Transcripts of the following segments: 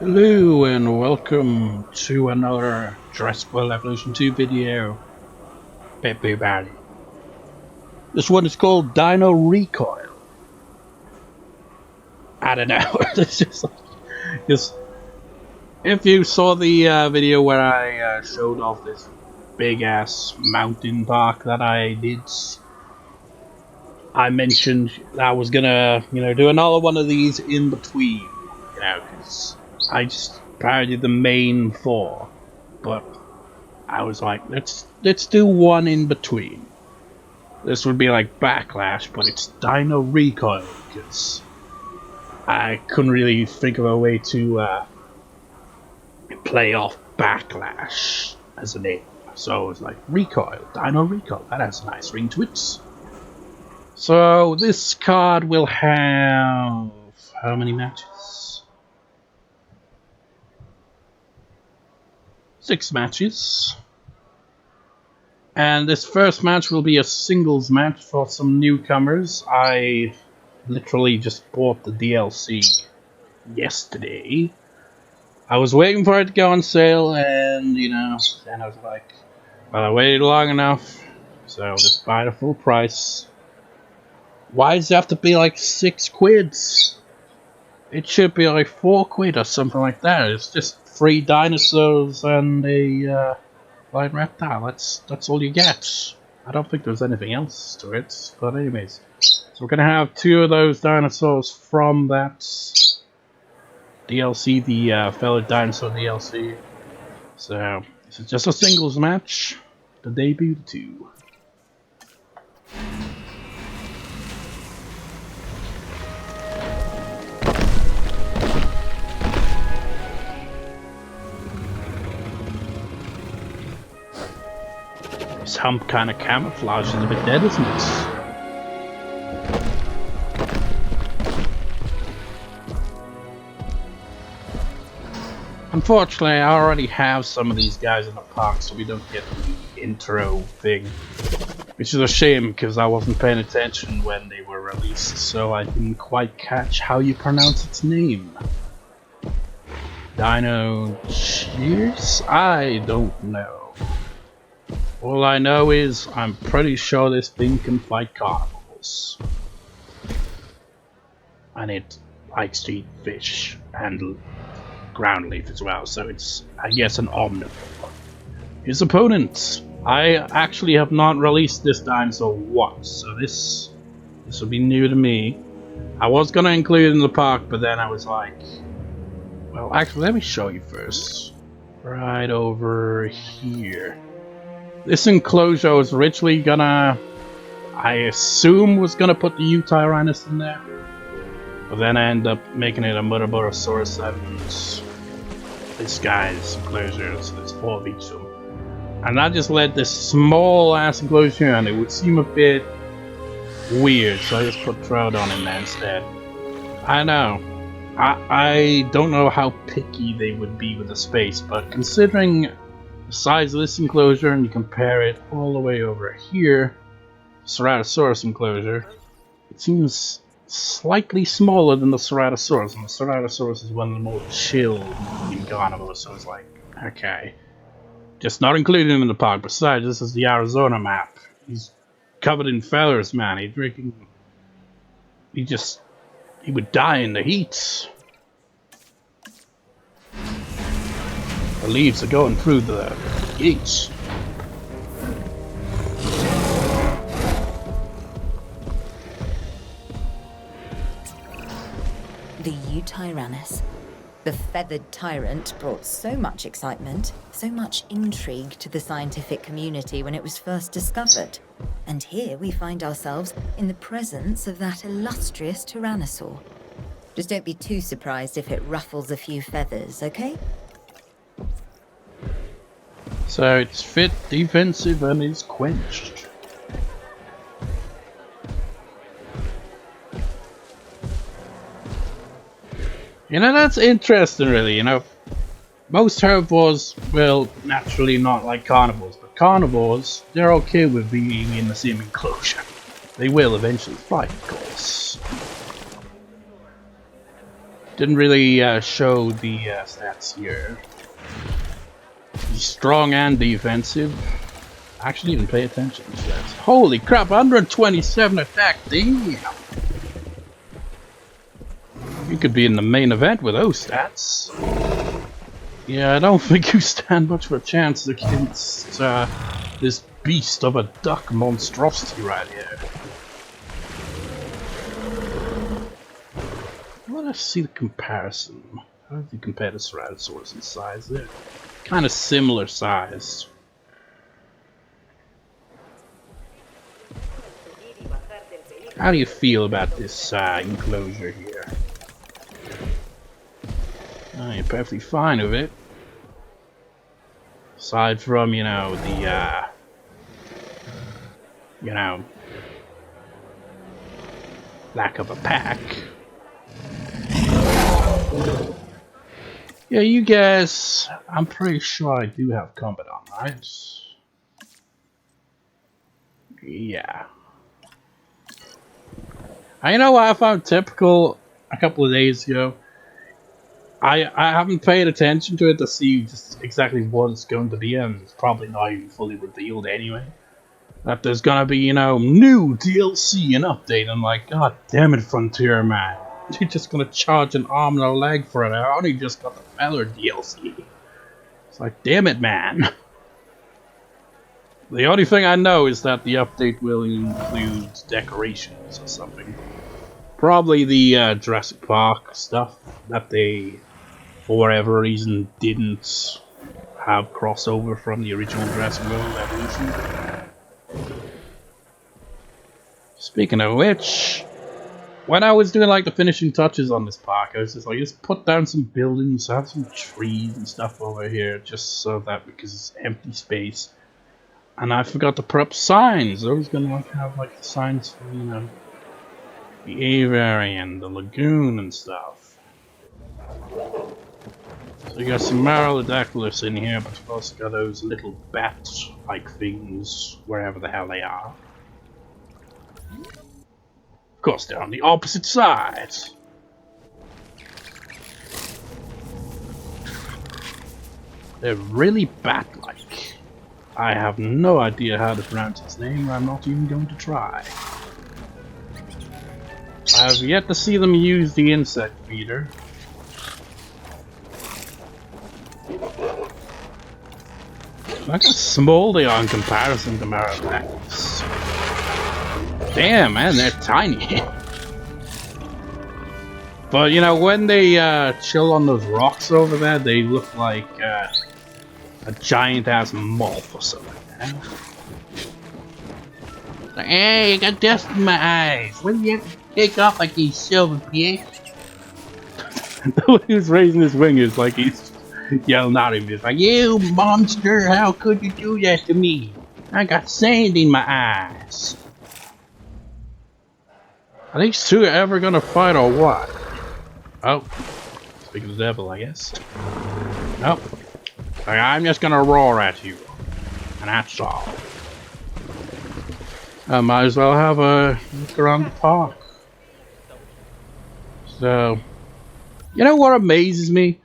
Hello and welcome to another Jurassic World Evolution 2 video. PPV. This one is called Dino Recoil. I don't know. It's just if you saw the video where I showed off this big ass mountain park that I did, I mentioned that I was gonna, do another one of these in between, because I just parodied the main four, but I was like, let's do one in between. This would be like Backlash, but it's Dino Recoil, because I couldn't really think of a way to play off Backlash as a name. So it was like Recoil, Dino Recoil, that has a nice ring to it. So this card will have how many matches? 6 matches. And this first match will be a singles match for some newcomers. I literally just bought the DLC yesterday. I was waiting for it to go on sale, and then I was like, well, I waited long enough, so I'll just buy the full price. Why does it have to be like 6 quid? It should be like 4 quid or something like that. It's just 3 dinosaurs and a light reptile. That's all you get. I don't think there's anything else to it. But anyways, so we're gonna have 2 of those dinosaurs from that DLC, the fellow dinosaur DLC. So this is just a singles match. The debut 2. This hump kind of camouflage is a bit dead, isn't it? Unfortunately, I already have some of these guys in the park, so we don't get the intro thing. Which is a shame, because I wasn't paying attention when they were released, so I didn't quite catch how you pronounce its name. Dinocheirus? I don't know. All I know is I'm pretty sure this thing can fight carnivores. And it likes to eat fish and ground leaf as well, so it's, I guess, an omnivore. His opponent, I actually have not released this dinosaur once, so this will be new to me. I was gonna include it in the park, but then I was like, well, actually, let me show you first. Right over here. This enclosure was originally gonna, I assume, was gonna put the Yutyrannus in there, but then I ended up making it a Albertosaurus and this guy's enclosure, so there's 4 of each of them. And that just led this small ass enclosure, and it would seem a bit weird, so I just put Troodon in there instead. I know, I don't know how picky they would be with the space, but considering the size of this enclosure, and you compare it all the way over here, Ceratosaurus enclosure, it seems slightly smaller than the Ceratosaurus, and the Ceratosaurus is one of the more chill carnivores, so it's like, okay, just not including him in the park. Besides, this is the Arizona map. He's covered in feathers, man. He would die in the heat. The leaves are going through the gates. The Yutyrannus. The feathered tyrant brought so much excitement, so much intrigue to the scientific community when it was first discovered. And here we find ourselves in the presence of that illustrious tyrannosaur. Just don't be too surprised if it ruffles a few feathers, okay? So it's fit, defensive, and is quenched. That's interesting, really. Most herbivores will naturally not like carnivores, but carnivores, they're okay with being in the same enclosure. They will eventually fight, of course. Didn't really show the stats here. He's strong and defensive. Actually didn't pay attention to that. Holy crap, 127 attack, damn! You could be in the main event with those stats. Yeah, I don't think you stand much of a chance against this beast of a duck monstrosity right here. Let us see the comparison. How do you compare to Ceratosaurus in size? They're kind of similar size. How do you feel about this enclosure here? Oh, you're perfectly fine with it. Aside from, you know, the, you know, lack of a pack. Yeah, you guys, I'm pretty sure I do have combat on, right? Yeah. I know what I found typical a couple of days ago. I haven't paid attention to it to see just exactly what it's going to be, and it's probably not even fully revealed anyway. That there's gonna be, you know, new DLC and update. I'm like, god damn it, Frontier, man. You're just gonna charge an arm and a leg for it. I only just got the Feather DLC. It's like, damn it, man. The only thing I know is that the update will include decorations or something. Probably the Jurassic Park stuff that they, for whatever reason, didn't have crossover from the original Jurassic World Evolution. Speaking of which, when I was doing like the finishing touches on this park, I was just like, just put down some buildings, have some trees and stuff over here, just so that, because it's empty space. And I forgot to put up signs. I was gonna like have like the signs for, you know, the aviary and the lagoon and stuff. So you got some Marilodactylus in here, but you've also got those little bat-like things wherever the hell they are. Of course, they're on the opposite side. They're really bat-like. I have no idea how to pronounce its name, I'm not even going to try. I have yet to see them use the insect feeder. Look how small they are in comparison to Marilodactylus. Damn, man, they're tiny. But you know, when they chill on those rocks over there, they look like a giant ass moth or something. Like, hey, I got dust in my eyes. When do you have to take off like these silver pigs? The way he's raising his fingers like he's yelling at him. He's like, you monster, how could you do that to me? I got sand in my eyes. Are these two ever gonna fight or what? Oh, speaking of the devil, I guess. Nope. Like, I'm just gonna roar at you, and that's all. I might as well have a look around the park. So, you know what amazes me?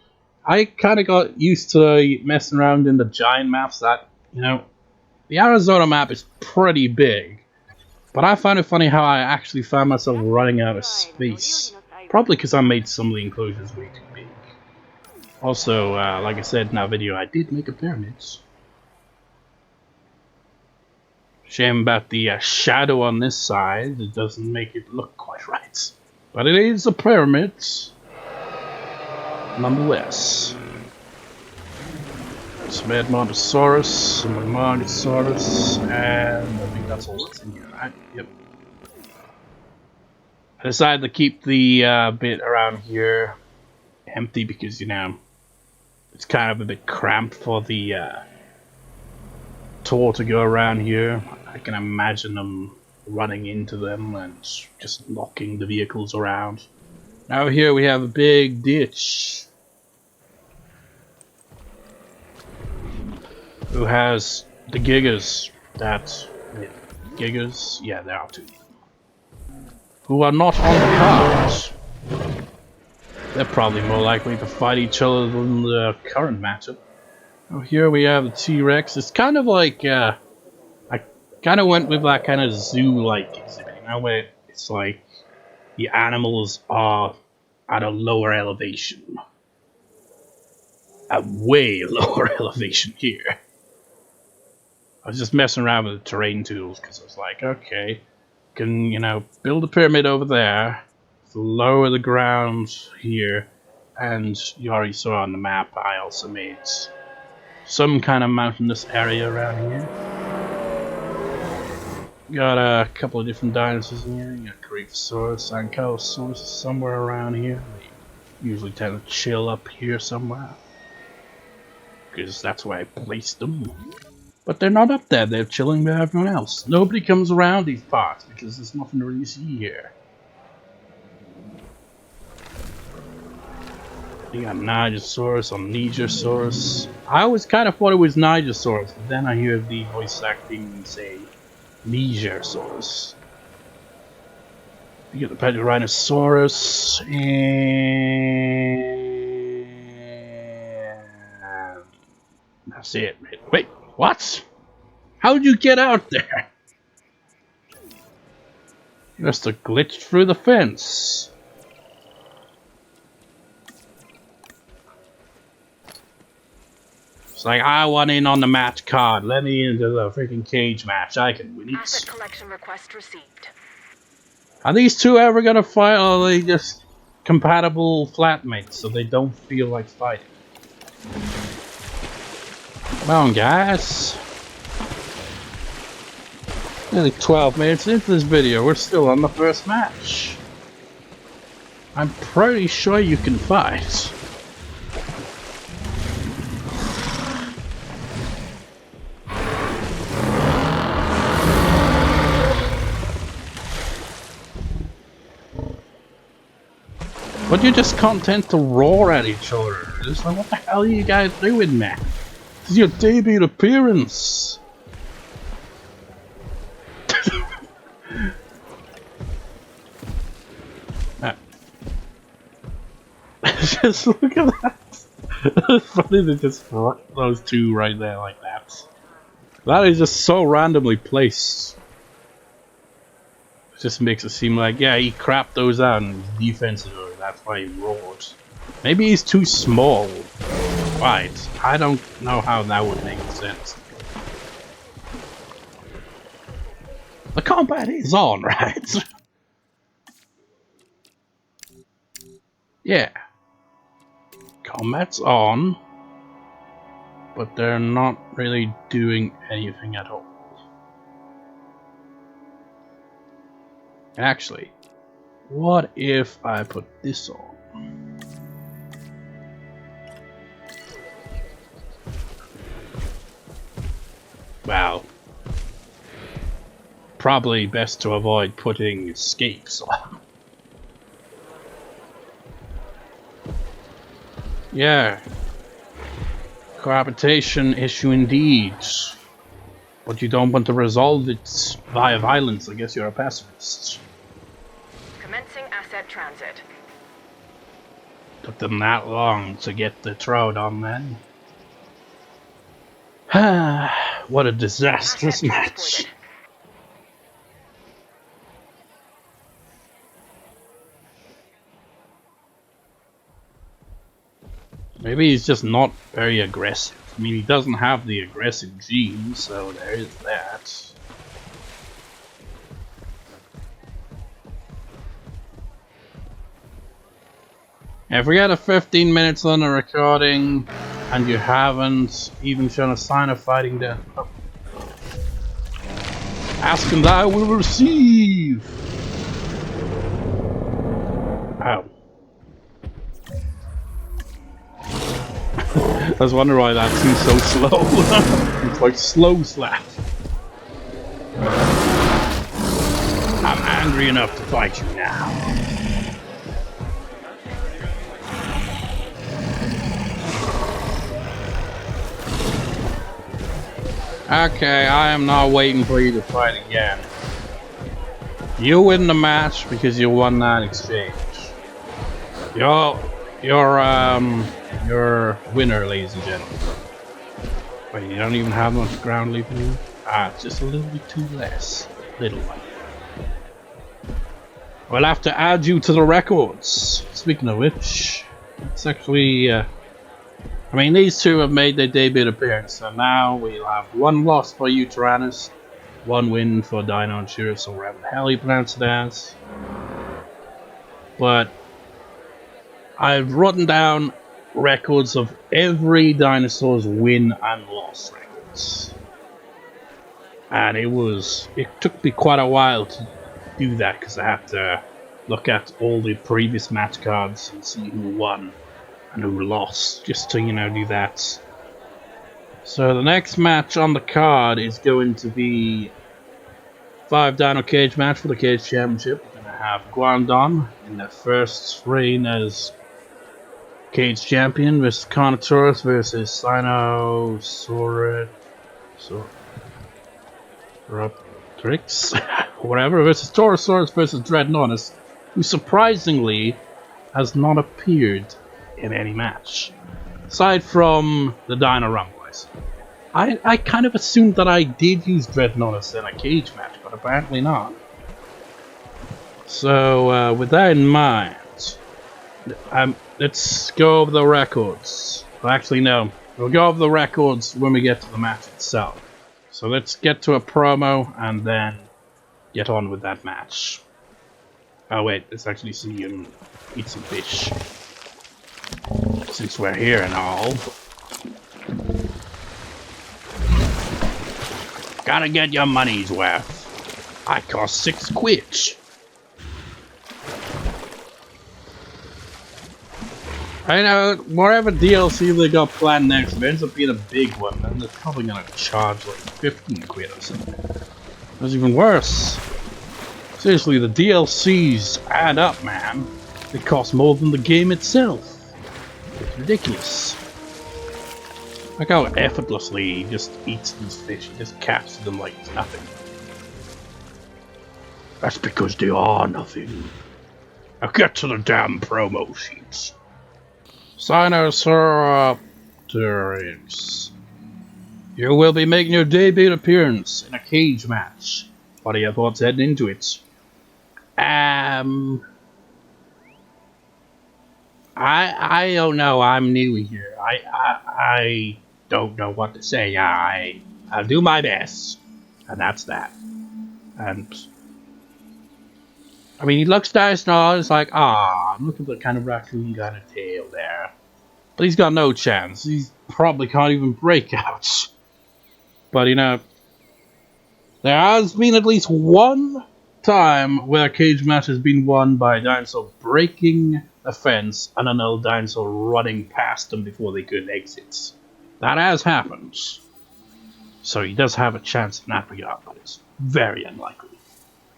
I kind of got used to messing around in the giant maps that, you know, the Arizona map is pretty big. But I find it funny how I actually found myself running out of space. Probably because I made some of the enclosures way too big. Also, like I said in that video, I did make a pyramid. Shame about the shadow on this side. It doesn't make it look quite right. But it is a pyramid. Nonetheless. Some Albertosaurus, some Majungasaurus, and I think that's all that's in here, right? Yep. I decided to keep the bit around here empty because, you know, it's kind of a bit cramped for the tour to go around here. I can imagine them running into them and just knocking the vehicles around. Now here we have a big ditch. Who has the gigas that... Gigas? Yeah, there are two. Who are not on the cards. They're probably more likely to fight each other than the current matchup. Oh, here we have the T-Rex. It's kind of like, I kind of went with that kind of zoo-like exhibit, you know, where it's like the animals are at a lower elevation. A way lower elevation here. I was just messing around with the terrain tools because I was like, okay, can, you know, build a pyramid over there, lower the ground here, and you already saw on the map I also made some kind of mountainous area around here. Got a couple of different dinosaurs in here. You got Carnotaurus and Carnotaurus somewhere around here. They usually tend to chill up here somewhere, because that's where I placed them. But they're not up there, they're chilling with everyone else. Nobody comes around these parts because there's nothing to really see here. You got Nigersaurus or Nigersaurus. I always kind of thought it was Nigersaurus, but then I hear the voice acting say Nigersaurus. You get the Yutyrannus and that's it. Wait, what? How did you get out there? You must have glitched through the fence. It's like, I want in on the match card. Let me into the freaking cage match. I can win it. Asset collection request received. Are these two ever gonna fight, or are they just compatible flatmates so they don't feel like fighting? Come on, guys. Nearly 12 minutes into this video, we're still on the first match. I'm pretty sure you can fight. But you're just content to roar at each other. It's like, what the hell are you guys doing, man? This is your debut appearance. Just look at that. It's funny to just rock those two right there like that. That is just so randomly placed. It just makes it seem like, yeah, he crapped those out and he's defensive. That's why he roared. Maybe he's too small. Right. I don't know how that would make sense. The combat is on, right? Yeah. Combat's on. But they're not really doing anything at all. Actually, what if I put this on? Well, probably best to avoid putting escapes on. Yeah. Cohabitation issue indeed. But you don't want to resolve it via violence. I guess you're a pacifist. Commencing asset transit. Took them that long to get the Troodon then. What a disastrous match. Maybe he's just not very aggressive. I mean, he doesn't have the aggressive gene, so there is that. If we get a 15 minutes on the recording and you haven't even shown a sign of fighting death, ask and I will receive. Ow. I was wondering why that seems so slow. It's like slow slap. I'm angry enough to fight you now. Okay, I am not waiting for you to fight again. You win the match because you won that exchange. your winner, ladies and gentlemen. Wait, you don't even have much ground leap in you? Ah, it's just a little bit too less. Little one. We'll have to add you to the records. Speaking of which, it's actually, I mean, these two have made their debut appearance, so now we'll have one loss for Yutyrannus, one win for Deinocheirus, or whatever the hell you pronounce it as. But I've written down records of every dinosaur's win and loss records. And it took me quite a while to do that because I have to look at all the previous match cards and see who won and who lost, just to, you know, do that. So the next match on the card is going to be 5 Dino Cage match for the Cage Championship. We're going to have Iguanodon in their first reign as Cage Champion versus Carnotaurus versus Sinosauropteryx. Whatever, versus Torosaurus versus Dreadnoughtus, who surprisingly has not appeared in any match. Aside from the Dino Recoil. I kind of assumed that I did use Dreadnoughtus in a cage match, but apparently not. So, with that in mind, let's go over the records. Well, actually, no. We'll go over the records when we get to the match itself. So let's get to a promo and then get on with that match. Oh wait, let's actually see you eat some fish. Since we're here and all. Gotta get your money's worth. I cost 6 quid. I know, whatever DLC they got planned next, if it ends up being a big one, then they're probably gonna charge like 15 quid or something. That's even worse. Seriously, the DLCs add up, man. They cost more than the game itself. It's ridiculous. Look how effortlessly he just eats these fish. He just catches them like it's nothing. That's because they are nothing. Now get to the damn promo sheets. Sinosauropteryx. You will be making your debut appearance in a cage match. What are your thoughts heading into it? I don't know. I'm new here. I don't know what to say. I'll do my best, and that's that. And I mean, he looks nice and all. It's like, I'm looking for the kind of raccoon kind of tail there. But he's got no chance. He probably can't even break out. But, you know, there has been at least one time where a cage match has been won by a dinosaur breaking a fence and another dinosaur running past them before they could exit. That has happened. So he does have a chance in that regard, but it's very unlikely.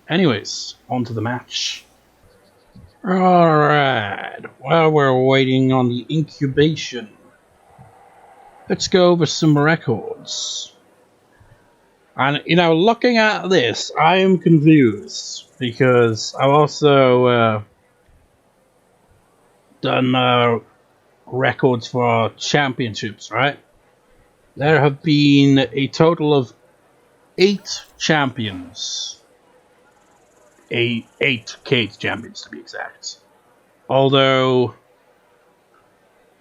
Anyways, on to the match. Alright, while we're waiting on the incubation, let's go over some records. And, you know, looking at this, I am confused, because I've also done records for championships, right? There have been a total of 8 champions. 8 cage champions, to be exact. Although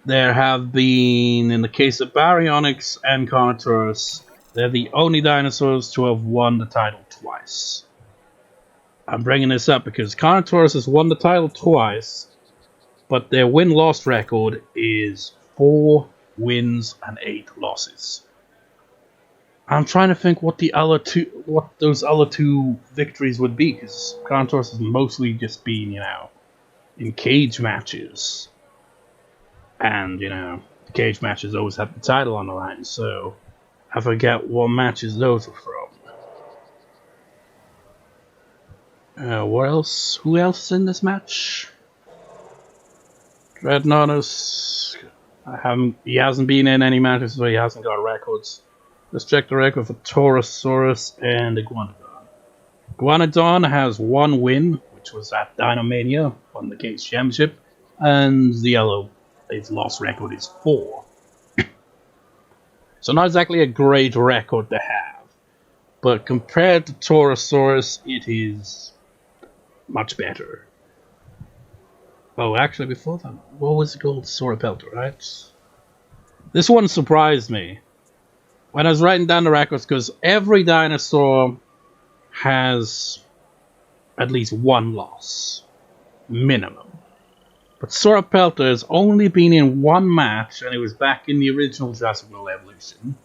there have been, in the case of Baryonyx and Carnotaurus, they're the only dinosaurs to have won the title twice. I'm bringing this up because Carnotaurus has won the title twice, but their win-loss record is 4 wins and 8 losses. I'm trying to think what those other two victories would be, because Carnotaurus has mostly just been, you know, in cage matches. And, you know, the cage matches always have the title on the line, so I forget what matches those are from. What else? Who else is in this match? Dreadnoughtus. He hasn't been in any matches, so he hasn't got records. Let's check the record for Torosaurus and Iguanodon. Iguanodon has 1 win, which was at Dinomania, won the King's Championship, and the yellow, its lost record is 4. So not exactly a great record to have, but compared to Torosaurus, it is much better. Oh, actually, before that, what was it called? Sauropeltor, right? This one surprised me when I was writing down the records, because every dinosaur has at least one loss, minimum. But Sauropeltor has only been in one match, and it was back in the original Jurassic World Evolution.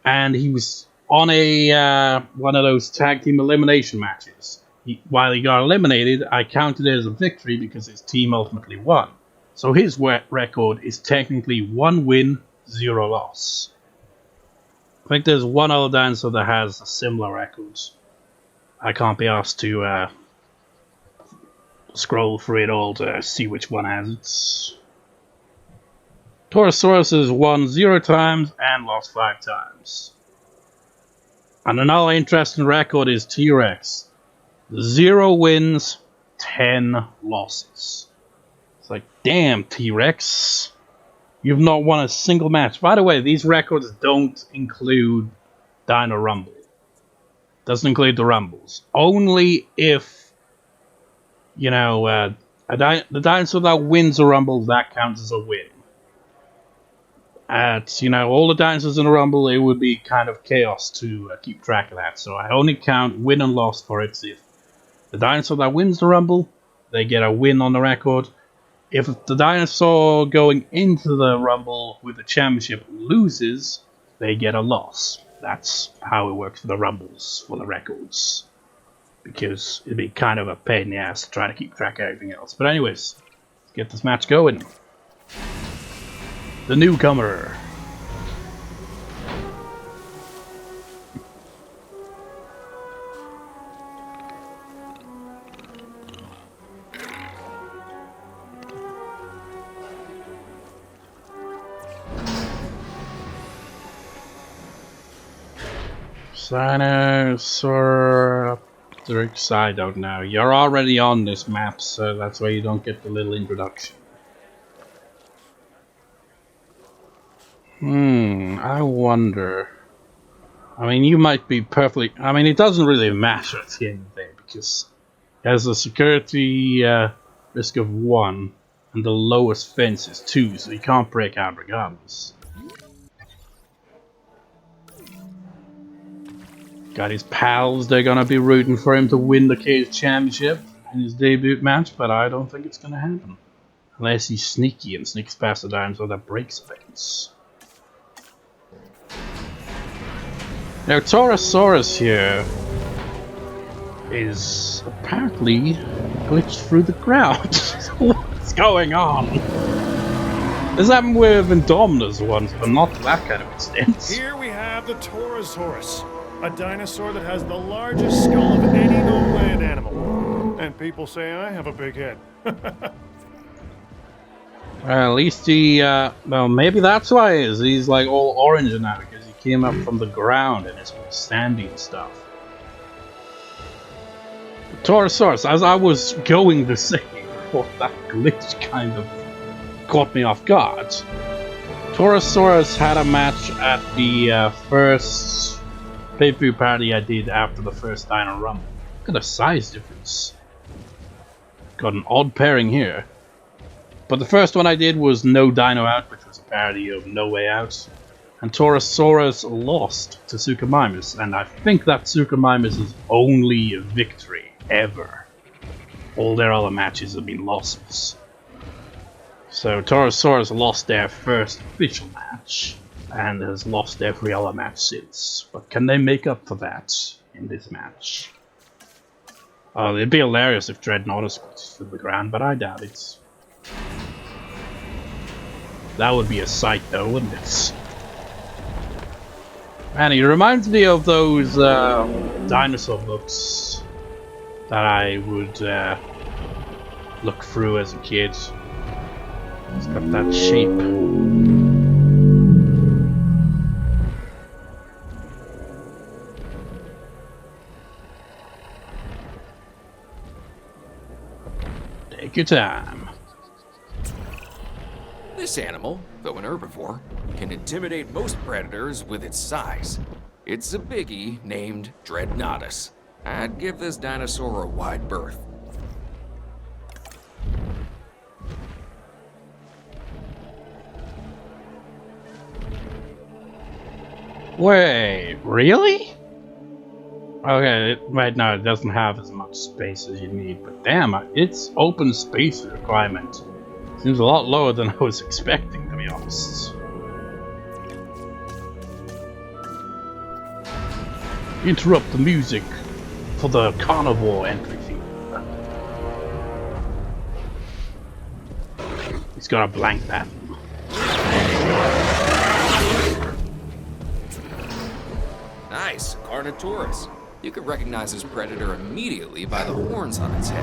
And he was on a one of those tag team elimination matches. While he got eliminated, I counted it as a victory because his team ultimately won. So his record is technically 1 win, 0 loss. I think there's one other dinosaur that has a similar record. I can't be asked to scroll through it all to see which one has it. Torosaurus has won 0 times and lost 5 times. And another interesting record is T-Rex. 0 wins, 10 losses. It's like, damn, T-Rex. You've not won a single match. By the way, these records don't include Dino Rumble. Doesn't include the Rumbles. Only if, you know, the dinosaur that wins a Rumble, that counts as a win. At, you know, all the dinosaurs in a Rumble, it would be kind of chaos to keep track of that. So I only count win and loss for it. If the dinosaur that wins the Rumble, they get a win on the record. If the dinosaur going into the Rumble with the championship loses, they get a loss. That's how it works for the Rumbles, for the records. Because it'd be kind of a pain in the ass to try to keep track of everything else. But anyways, let's get this match going. The newcomer. Sinosauropteryx, I don't know. You're already on this map, so that's why you don't get the little introduction. I wonder. I mean, you might be perfectly... I mean, it doesn't really matter at the end of the day, because it has a security risk of 1, and the lowest fence is 2, so you can't break out regardless. Got his pals, they're gonna be rooting for him to win the Cage Championship in his debut match, but I don't think it's gonna happen. Unless he's sneaky and sneaks past the dinosaur that breaks the fence. Now, Torosaurus here is apparently glitched through the ground. What's going on? This happened with Indominus once, but not to that kind of extent. Here we have the Torosaurus, a dinosaur that has the largest skull of any known land animal. And people say I have a big head. At least he, well, maybe that's why he is. He's like all orange now, because he came up from the ground and it's all sandy and stuff. Torosaurus, as I was going to say, before that glitch kind of caught me off guard. Torosaurus had a match at the first pay-per-view party I did after the first Dino Rumble. Look at the size difference. Got an odd pairing here. But the first one I did was No Dino Out, which was a parody of No Way Out. And Torosaurus lost to Suchomimus, and I think that Suchomimus' only victory ever. All their other matches have been losses. So Torosaurus lost their first official match, and has lost every other match since. But can they make up for that in this match? Oh, it'd be hilarious if Dreadnoughtus goes to the ground, but I doubt it. That would be a sight though, wouldn't it? Man, he reminds me of those dinosaur books that I would look through as a kid. It's got that shape. Take your time. This animal, though an herbivore, can intimidate most predators with its size. It's a biggie named Dreadnoughtus. I'd give this dinosaur a wide berth. Wait, really? Okay, right now it doesn't have as much space as you need, but damn, its open space requirement seems a lot lower than I was expecting, to be honest. Interrupt the music for the carnivore entry theme. He's got a blank that. Nice, Carnotaurus. You could recognize this predator immediately by the horns on its head,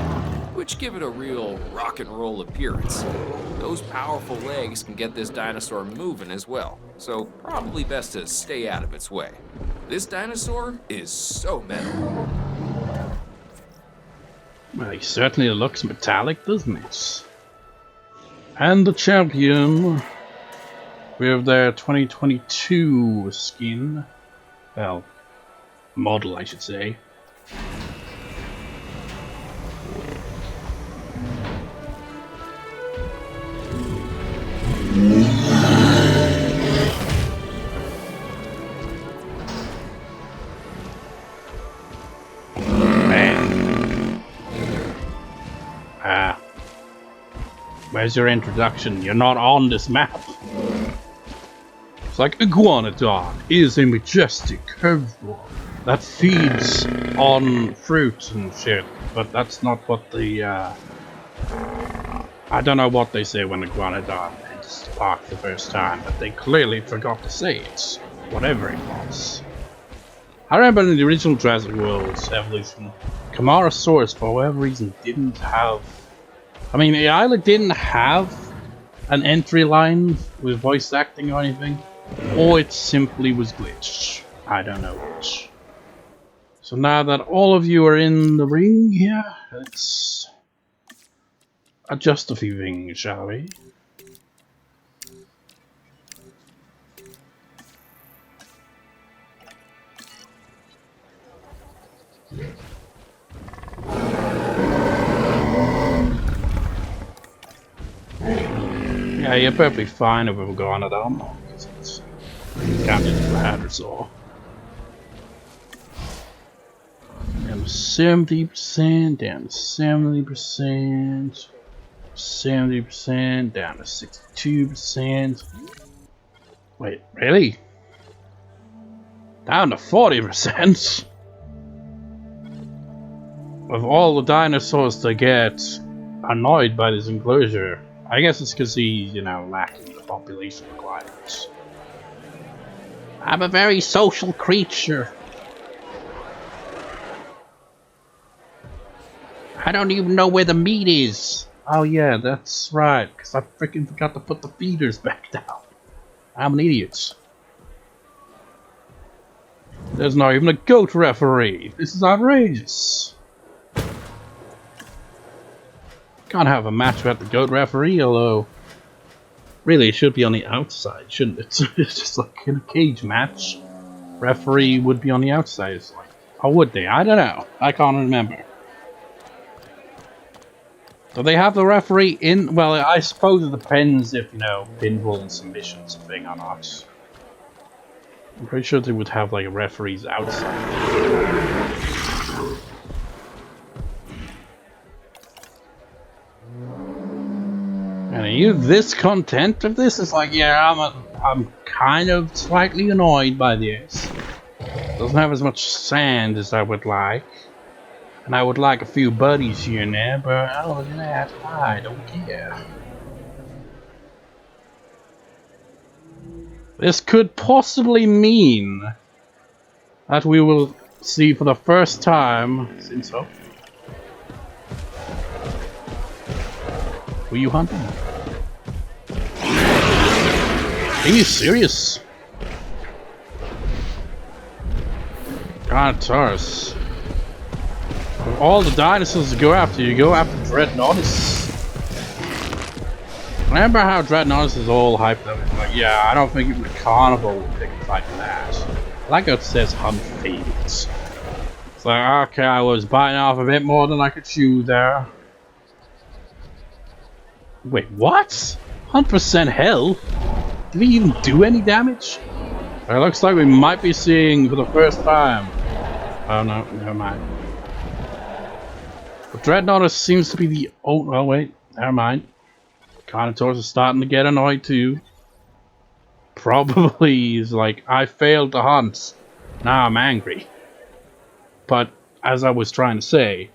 which give it a real rock and roll appearance. Those powerful legs can get this dinosaur moving as well, so probably best to stay out of its way. This dinosaur is so metal. Well, he certainly looks metallic, doesn't it? And the champion with their 2022 skin. Well, model, I should say. Man. Where's your introduction? You're not on this map. It's like Iguanodon is a majestic herbivore that feeds on fruit and shit, but that's not what the I don't know what they say when Iguanodon enters the park the first time, but they clearly forgot to say it, whatever it was. I remember in the original Jurassic World Evolution, Carnotaurus for whatever reason didn't have, I mean, it either didn't have an entry line with voice acting or anything, or it simply was glitched. I don't know which. So now that all of you are in the ring here, let's adjust a few things, shall we? Yeah, you're perfectly fine if we're going at them. Can't do the Hadrosaur. Down to 70%, down to 70%, 70%, down to 62%. Wait, really? Down to 40%? Of all the dinosaurs that get annoyed by this enclosure, I guess it's because he's, you know, lacking the population requirements. I'm a very social creature. I don't even know where the meat is. Oh yeah, that's right, because I freaking forgot to put the feeders back down. I'm an idiot. There's not even a goat referee. This is outrageous. Can't have a match without the goat referee, although really it should be on the outside, shouldn't it? It's just like in a cage match, referee would be on the outside. It's like, or would they? I don't know. I can't remember. Do they have the referee in? Well, I suppose it depends if, you know, pinfall and submission's a thing or not. I'm pretty sure they would have like referees outside. And are you this content with this? It's like, yeah, I'm kind of slightly annoyed by this. Doesn't have as much sand as I would like. And I would like a few buddies here and there, but other than that, I don't care. This could possibly mean that we will see for the first time since so. Were you hunting? Are you serious? Carnotaurus. Of all the dinosaurs to go after, you go after Dreadnoughtus. Remember how Dreadnoughtus is all hyped up? It's like, yeah, I don't think even the Carnival would pick a fight for that. Like it says hunt favorites. It's like, okay, I was biting off a bit more than I could chew there. Wait, what? 100% hell? Did he even do any damage? It looks like we might be seeing for the first time. Oh no, never mind. But Dreadnoughtus seems to be the oh wait, never mind. Carnotaurus is starting to get annoyed too. Probably he's like, I failed to hunt. Now I'm angry. But as I was trying to say,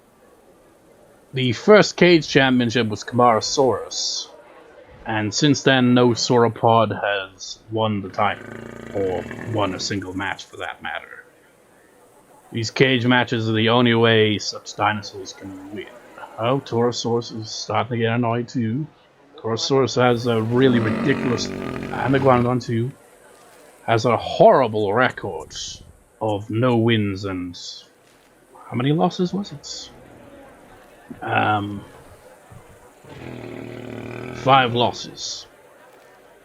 the first cage championship was Camarasaurus. And since then, no sauropod has won the title, or won a single match for that matter. These cage matches are the only way such dinosaurs can win. Oh, Torosaurus is starting to get annoyed too. Torosaurus has a really ridiculous, and Iguanodon too, has a horrible record of no wins and how many losses was it? 5 losses.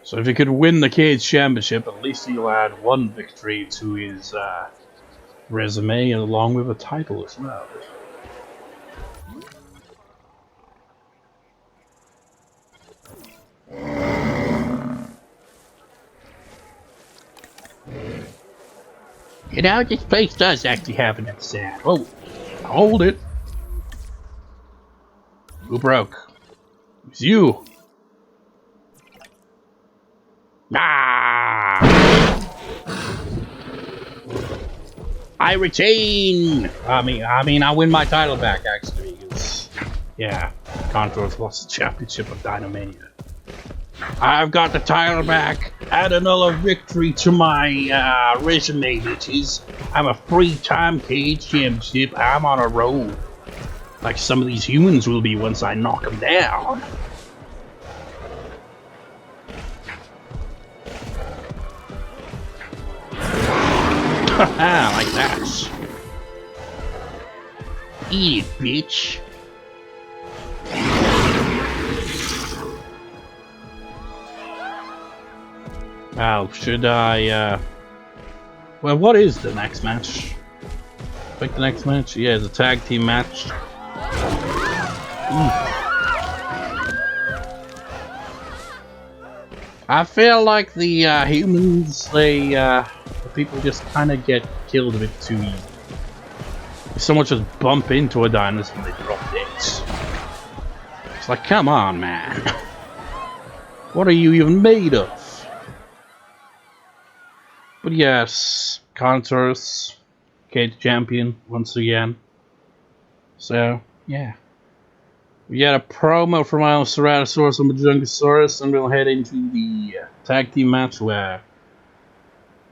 So if he could win the cage championship, at least he'll add 1 victory to his resume, along with a title as well. You know, this place does actually have enough sand. Oh, hold it. Who broke? It's you. Ah! I retain. I mean, I win my title back actually. Because, yeah, Carnotaurus lost the championship of Dinomania. I've got the title back. Add another victory to my resume, bitches. I'm a 3-time cage championship. I'm on a roll. Like some of these humans will be once I knock them down. Haha, like that. Eat it, bitch. Now, should I, well, what is the next match? Pick the next match? Yeah, it's a tag team match. I feel like the humans, the people just kind of get killed a bit too easy. If someone just bump into a dinosaur and they drop it. It's like, come on, man. What are you even made of? But yes, Carnotaurus, cage champion once again. So, yeah. We got a promo from our Ceratosaurus Majungasaurus, and we'll head into the tag team match where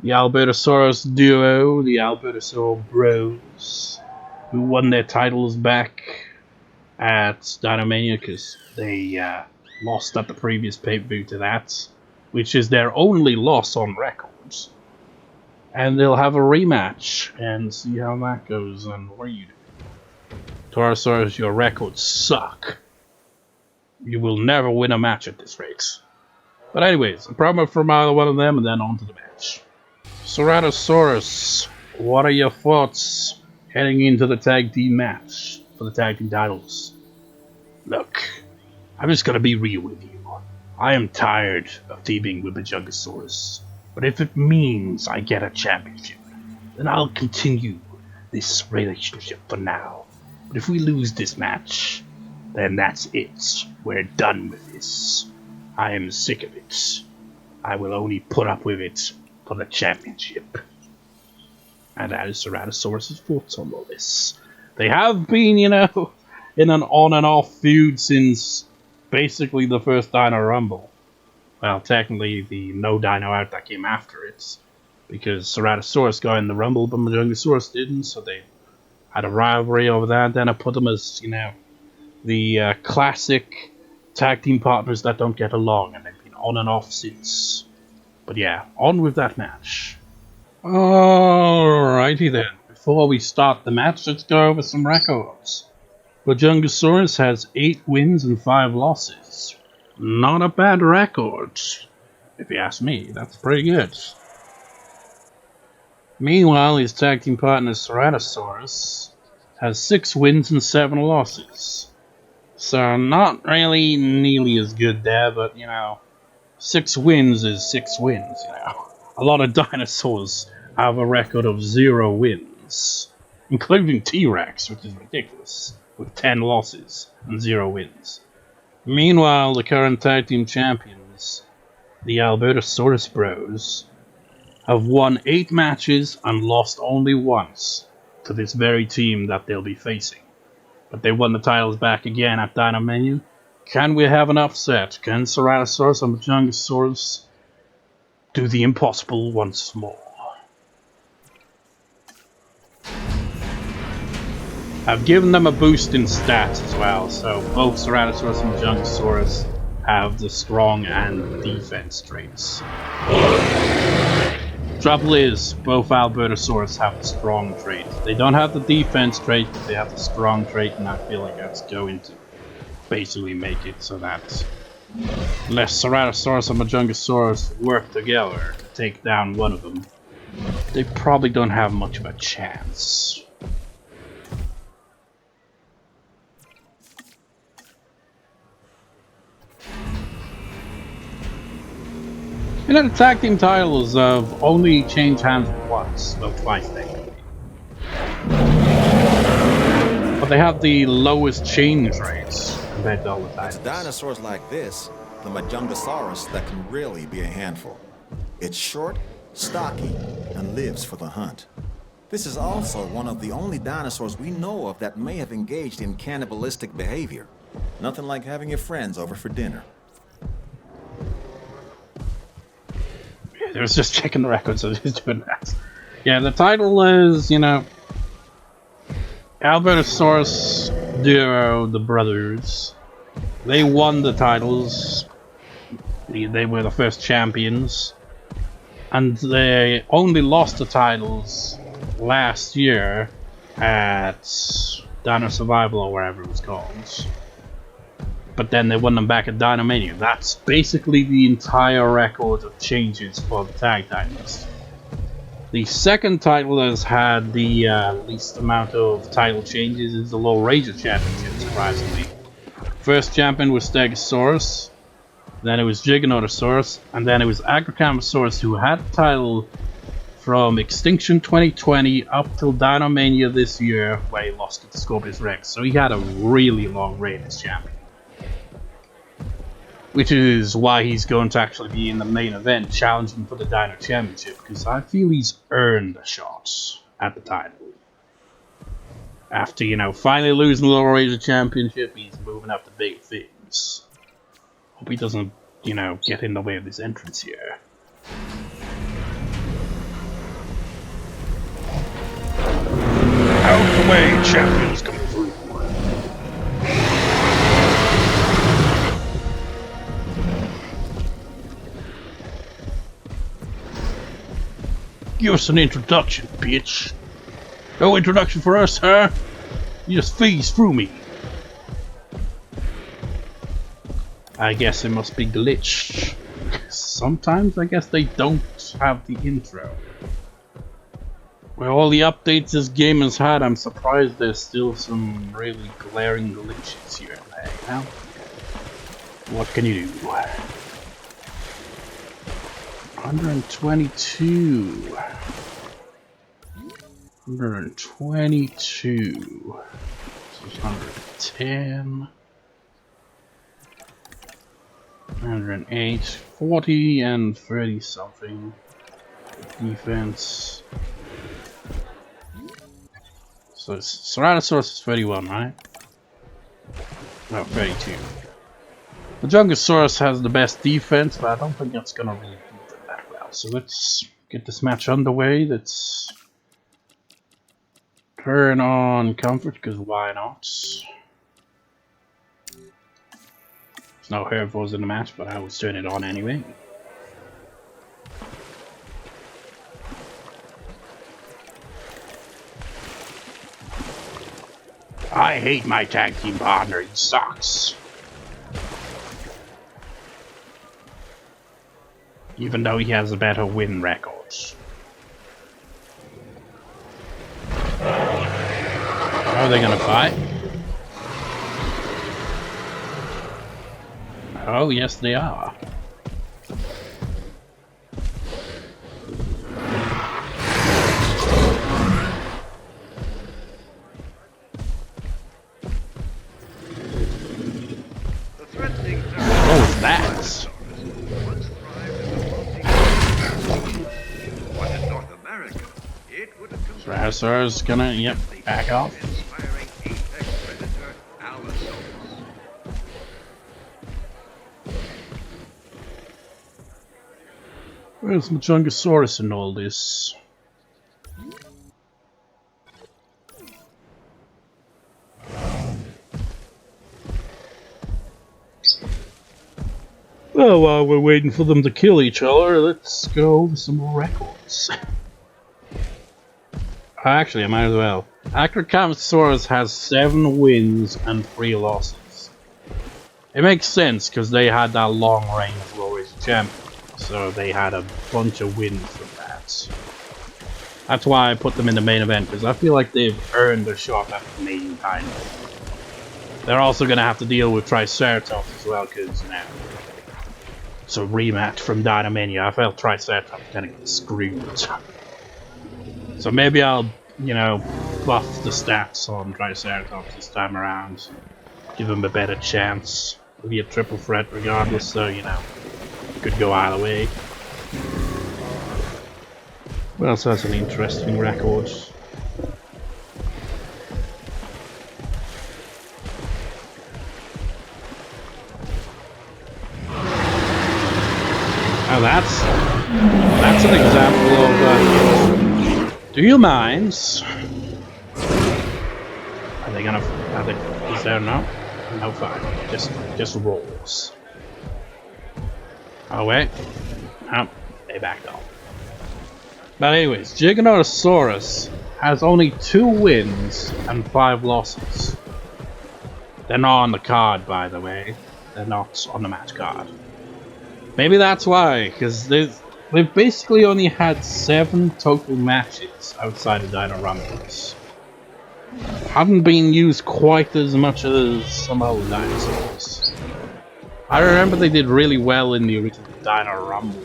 the Albertosaurus duo, the Albertosaurus Bros, who won their titles back at Dinomania because they lost at the previous pay-per-view to that, which is their only loss on records. And they'll have a rematch and see how that goes and what are you doing. Torosaurus, your records suck. You will never win a match at this rate. But anyways, a promo from either one of them and then on to the match. Ceratosaurus, what are your thoughts heading into the tag team match for the tag team titles? Look, I'm just gonna be real with you. I am tired of teaming with Majungasaurus. But if it means I get a championship, then I'll continue this relationship for now. But if we lose this match, then that's it. We're done with this. I am sick of it. I will only put up with it for the championship. And that is Ceratosaurus' thoughts on all this. They have been, you know, in an on and off feud since basically the first Dino Rumble. Well, technically the no Dino out that came after it. Because Ceratosaurus got in the Rumble, but Majungasaurus didn't, so they had a rivalry over that. Then I put them as, you know, the classic tag team partners that don't get along, and they've been on and off since. But yeah, on with that match. Alrighty then. Before we start the match, let's go over some records. Majungasaurus has 8 wins and 5 losses. Not a bad record, if you ask me. That's pretty good. Meanwhile, his tag team partner Ceratosaurus has 6 wins and 7 losses. So not really nearly as good there, but you know, 6 wins is 6 wins, you know. A lot of dinosaurs have a record of 0 wins, including T-Rex, which is ridiculous, with 10 losses and 0 wins. Meanwhile, the current tag team champions, the Albertosaurus Bros, have won 8 matches and lost only once to this very team that they'll be facing. But they won the titles back again at Dino Menu. Can we have an upset? Can Ceratosaurus Majungasaurus do the impossible once more? I've given them a boost in stats as well, so both Ceratosaurus and Majungasaurus have the strong and defense traits. Trouble is, both Albertosaurus have the strong trait. They don't have the defense trait, but they have the strong trait, and I feel like that's going to basically make it so that unless Ceratosaurus and Majungasaurus work together to take down one of them, they probably don't have much of a chance. You know, the tag team titles have only changed hands once, well, twice technically. But they have the lowest change rates compared to all the titles. It's dinosaurs like this, the Majungasaurus, that can really be a handful. It's short, stocky, and lives for the hunt. This is also one of the only dinosaurs we know of that may have engaged in cannibalistic behavior. Nothing like having your friends over for dinner. I was just checking the records of who's doing that. Yeah, the title is, you know, Albertosaurus Duo, the brothers. They won the titles. They were the first champions. And they only lost the titles last year at Dino Survival or wherever it was called. But then they won them back at Dino Mania. That's basically the entire record of changes for the tag titles. The second title that has had the least amount of title changes is the Laurasia Championship, surprisingly. First champion was Stegosaurus, then it was Giganotosaurus, and then it was Acrocanthosaurus, who had the title from Extinction 2020 up till Dino Mania this year, where he lost it to Scorpios Rex. So he had a really long reign as champion. Which is why he's going to actually be in the main event challenging for the Dino Championship, because I feel he's earned a shot at the title. After, you know, finally losing the Laurasia Championship, he's moving up to big things. Hope he doesn't, you know, get in the way of his entrance here. Out the way, champions come through. Give us an introduction, bitch. No introduction for us, huh? You just phase through me. I guess it must be glitched. Sometimes I guess they don't have the intro. With all the updates this game has had, I'm surprised there's still some really glaring glitches here and there, you know? What can you do? 122. 122. This is 110. 108. 40 and 30 something. Defense. So Ceratosaurus is 31, right? No, 32. Majungasaurus has the best defense, but I don't think that's gonna really beat them that well. So let's get this match underway. Let's turn on comfort, because why not? There's no herbivores in the match, but I will turn it on anyway. I hate my tag team partner, he sucks. even though he has a better win record. Are they gonna fight? Oh, yes, they are. What was that? Ceratosaurus gonna, yep, back off. Where's Majungasaurus in all this? Well, while we're waiting for them to kill each other, let's go over some more records. Actually, I might as well. Carnotaurus has 7 wins and 3 losses. It makes sense because they had that long reign as Laurasia champion, so they had a bunch of wins from that. That's why I put them in the main event, because I feel like they've earned a shot at the main title. They're also going to have to deal with Triceratops as well, because now it's a rematch from Dynamania. I felt Triceratops kind of get screwed. So maybe I'll, you know, buff the stats on Triceratops this time around. Give him a better chance. It'll be a triple threat regardless, so, you know, could go either way. What else has an interesting record? Now that's an example of do you mind? Are they gonna? Is there no? No, fine. Just rolls. Oh wait. Oh, they backed off. But anyways, Giganotosaurus has only 2 wins and 5 losses. They're not on the card, by the way. They're not on the match card. Maybe that's why, because they've basically only had 7 total matches outside of Dino Rumbles. Haven't been used quite as much as some other dinosaurs. I remember they did really well in the original Dino Rumble.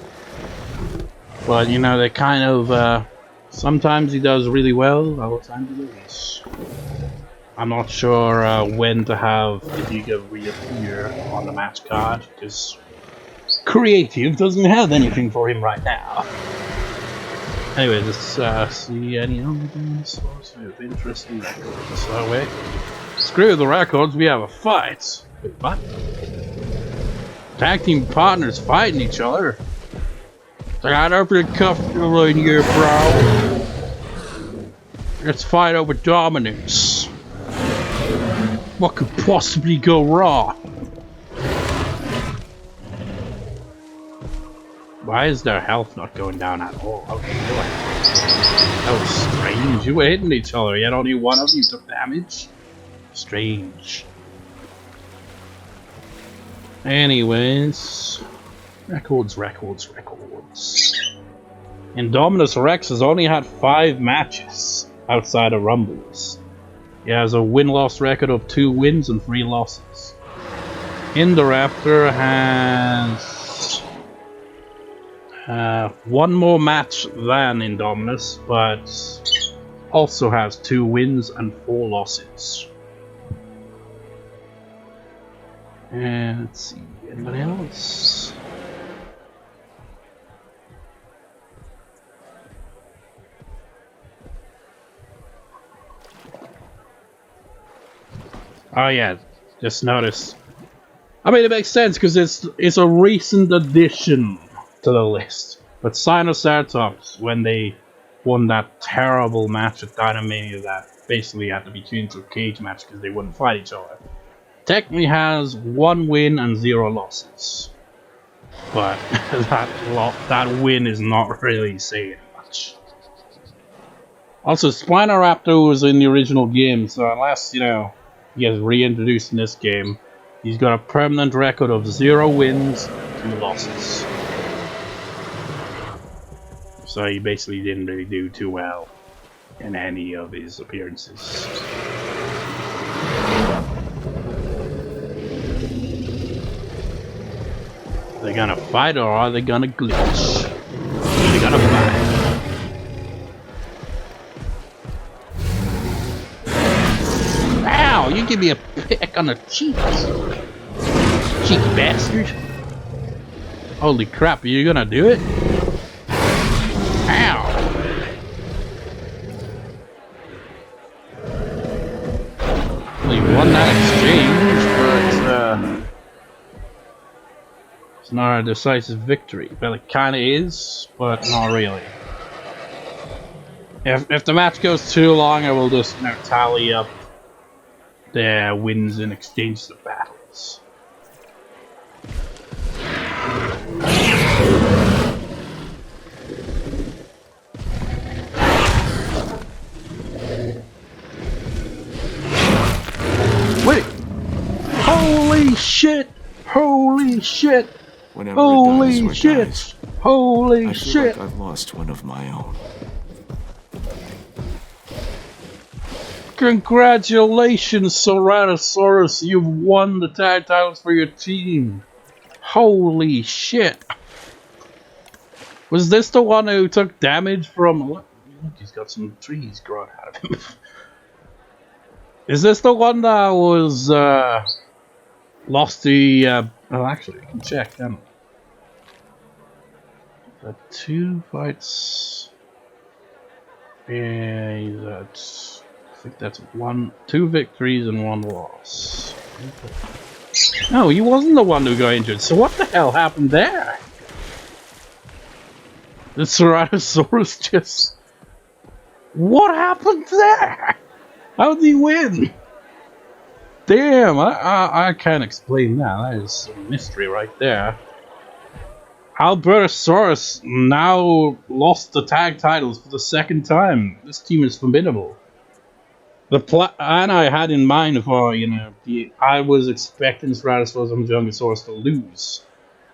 But, you know, they kind of, sometimes he does really well, other times he doesn't. I'm not sure when to have Idiga reappear on the match card, because Creative doesn't have anything for him right now. Anyway, let's see any other dinosaurs with interesting records. Oh wait, screw the records, we have a fight. Wait, what? Tag team partners fighting each other. I got up the cuff in here, bro. Let's fight over dominance. What could possibly go wrong? Why is their health not going down at all? Okay, good. That was strange. You were hitting each other, yet only one of you took damage? Strange. Anyways. Records. Indominus Rex has only had 5 matches outside of Rumbles. He has a win-loss record of 2 wins and 3 losses. Indoraptor has 1 more match than Indominus, but also has 2 wins and 4 losses. And let's see, anybody else? Oh yeah, just noticed. I mean, it makes sense because it's a recent addition to the list. But Sinosauropteryx, when they won that terrible match at Dynamania that basically had to be changed to a cage match because they wouldn't fight each other, technically has 1 win and 0 losses. But that win is not really saying much. Also, Spinoraptor was in the original game, so unless, you know, he gets reintroduced in this game, he's got a permanent record of 0 wins and 2 losses. So he basically didn't really do too well in any of his appearances. Are they gonna fight or are they gonna glitch? They're gonna fight. Ow! You give me a peck on the cheek. Cheeky bastard. Holy crap, are you gonna do it? Ow! Well, you won that exchange, but it's not a decisive victory. Well, it kinda is, but not really. If the match goes too long, I will just tally up their wins and exchanges of battles. Wait! Holy shit! Holy shit! Whenever Holy a dinosaur shit! dies, Holy I feel shit! like I've lost one of my own. Congratulations, Ceratosaurus! You've won the tag titles for your team. Holy shit! Was this the one who took damage from? Look, he's got some trees growing out of him. Is this the one that was lost the? Oh, actually, we can check them. The 2 fights. Yeah, that's. I think that's 2 victories and 1 loss. No, he wasn't the one who got injured. So what the hell happened there? The Ceratosaurus just... What happened there? How did he win? Damn, I can't explain that. That is a mystery right there. Albertosaurus now lost the tag titles for the 2nd time. This team is formidable. The plan I had in mind for, I was expecting Ceratosaurus Majungasaurus to lose.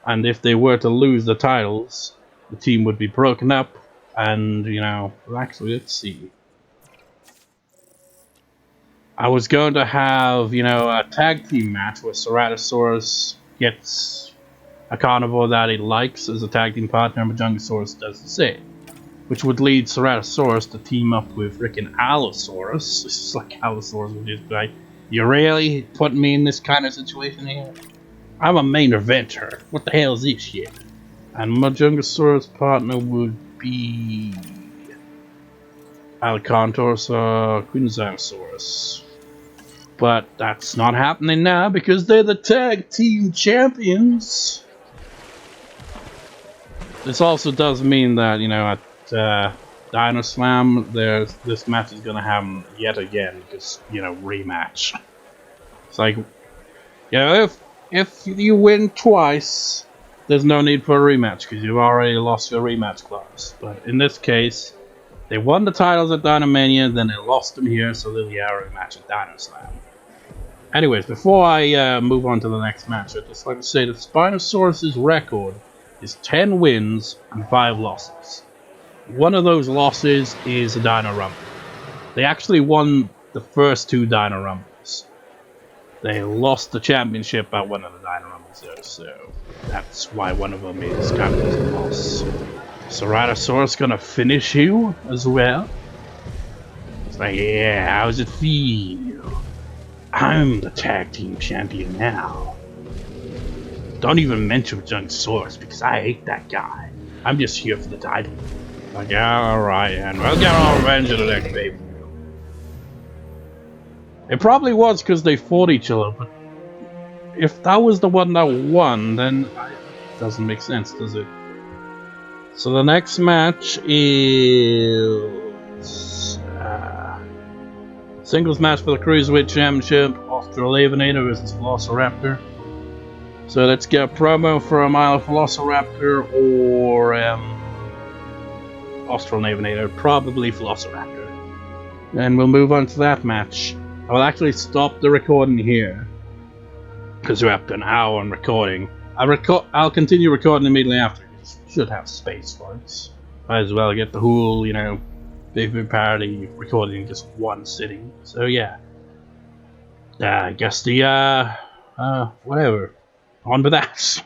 And if they were to lose the titles, the team would be broken up. And, well, actually, let's see. I was going to have, a tag team match where Ceratosaurus gets a carnivore that he likes as a tag team partner, and Majungasaurus does the same. Which would lead Ceratosaurus to team up with frickin' Allosaurus. It's just like Allosaurus would just be like, you really putting me in this kind of situation here? I'm a main eventer. What the hell is this shit? And Majungasaurus' partner would be Carnotaurus or Iguanodon. But that's not happening now because they're the tag team champions. This also does mean that, at Dino Slam, this match is gonna happen yet again because, rematch. It's like, if you win twice, there's no need for a rematch because you've already lost your rematch clause. But in this case, they won the titles at Dinomania, then they lost them here, so they'll get a rematch at Dino Slam. Anyways, before I move on to the next match, I'd just like to say that Spinosaurus' record is 10 wins and 5 losses. One of those losses is a Dino Rumble. They actually won the first 2 Dino Rumbles. They lost the championship at one of the Dino Rumbles though, so that's why one of them is kind of a loss. Ceratosaurus gonna finish you as well? It's like, yeah, how's it feel? I'm the tag team champion now. Don't even mention Majungasaurus because I hate that guy. I'm just here for the title. Like, alright, and we'll get our revenge at the next pay-per-view. It probably was because they fought each other, but if that was the one that won, then it doesn't make sense, does it? So the next match is singles match for the cruiserweight championship, Australovenator versus Velociraptor. So let's get a promo from either Velociraptor or Australovenator, probably Velociraptor. And we'll move on to that match. I will actually stop the recording here because we're up to an hour on recording. I'll continue recording immediately after. Should have space for it. Might as well get the whole, you know, PPV parody recorded in just one sitting. So yeah. I guess the, whatever. On with that.